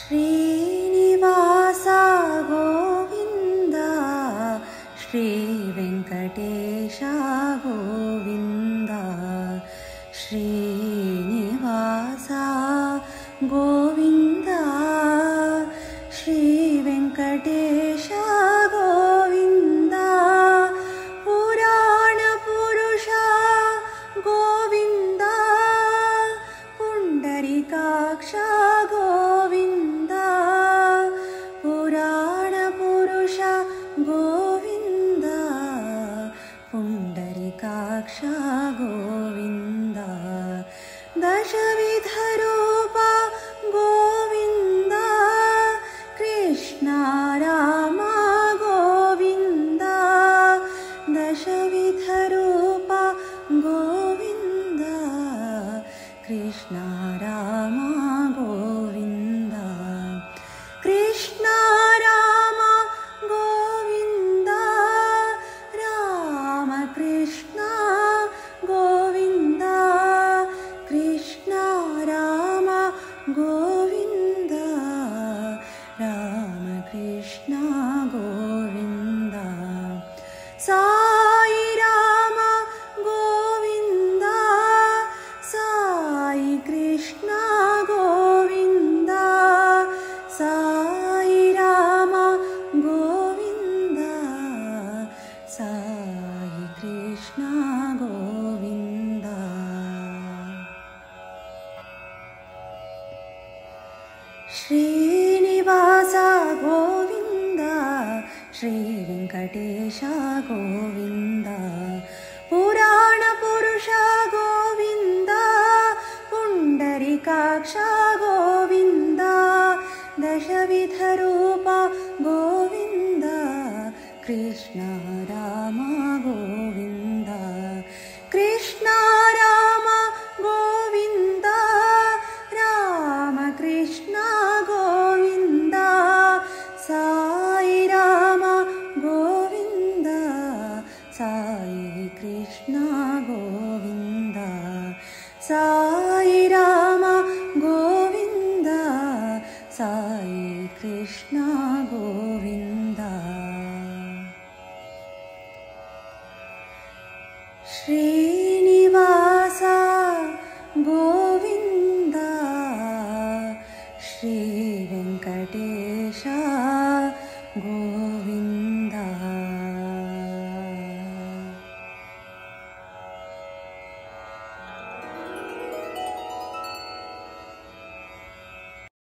ಶ್ರೀನಿವಾಸ ಗೋವಿಂದ ಶ್ರೀ ವೆಂಕಟೇಶ ಗೋವಿಂದ ಶ್ರೀನಿವಾಸ ಗೋವಿಂದ ಶ್ರೀ ವೆಂಕಟೇಶ ಗೋವಿಂದ ಪುರಾಣ ಪುರುಷ ಗೋವಿಂದ ಪುಂಡರೀಕಾಕ್ಷ ಗೋವಿಂದ ಪುರಾಣ ಪುರುಷ ಗೋವಿಂದ ಪುಂಡರೀಕಾಕ್ಷ ಗೋವಿಂದ ದಶವಿಧ ರೂಪ ಗೋವಿಂದ ಕೃಷ್ಣ ರಾಮ ಗೋವಿಂದ ದಶವಿಧ ರೂಪ ಗೋವಿಂದ ಕೃಷ್ಣ ರಾಮ ಗೋವಿಂದ ಕೃಷ್ಣ ರಾಮ ಗೋವಿಂದ ರಾಮ ಕೃಷ್ಣ ಗೋವಿಂದ ಕೃಷ್ಣ ರಾಮ ಗೋವಿಂದ ರಾಮ ಕೃಷ್ಣ ಗೋವಿಂದ ಸಾಯಿ ರಾಮ ಗೋವಿಂದ ಸಾಯಿ ಕೃಷ್ಣ ಗೋವಿಂದ ಸಾಯಿ ರಾಮ ಗೋವಿಂದ ಸಾಯಿ ಕೃಷ್ಣ ಗೋವಿಂದ ಶ್ರೀನಿವಾಸ ಗೋವಿಂದ ಶ್ರೀ ವೆಂಕಟೇಶ ಗೋವಿಂದ ಪುರಾಣ ಪುರುಷ ಗೋವಿಂದ ಪುಂಡರೀಕಾಕ್ಷ ಗೋವಿಂದ ದಶವಿಧ ರೂಪ ಗೋವಿಂದ ಕೃಷ್ಣ ರಾಮ ಗೋವಿಂದ ಕೃಷ್ಣ ರಾಮ ಗೋವಿಂದ ರಾಮ ಕೃಷ್ಣ ಗೋವಿಂದ ಸಾಯಿ ರಾಮ ಗೋವಿಂದ ಸಾಯಿ ಕೃಷ್ಣ ಗೋವಿಂದ ಸಾಯಿ ರಾಮ ಗೋವಿಂದ ಸಾಯಿ ಕೃಷ್ಣ ಗೋವಿಂದ ಶ್ರೀ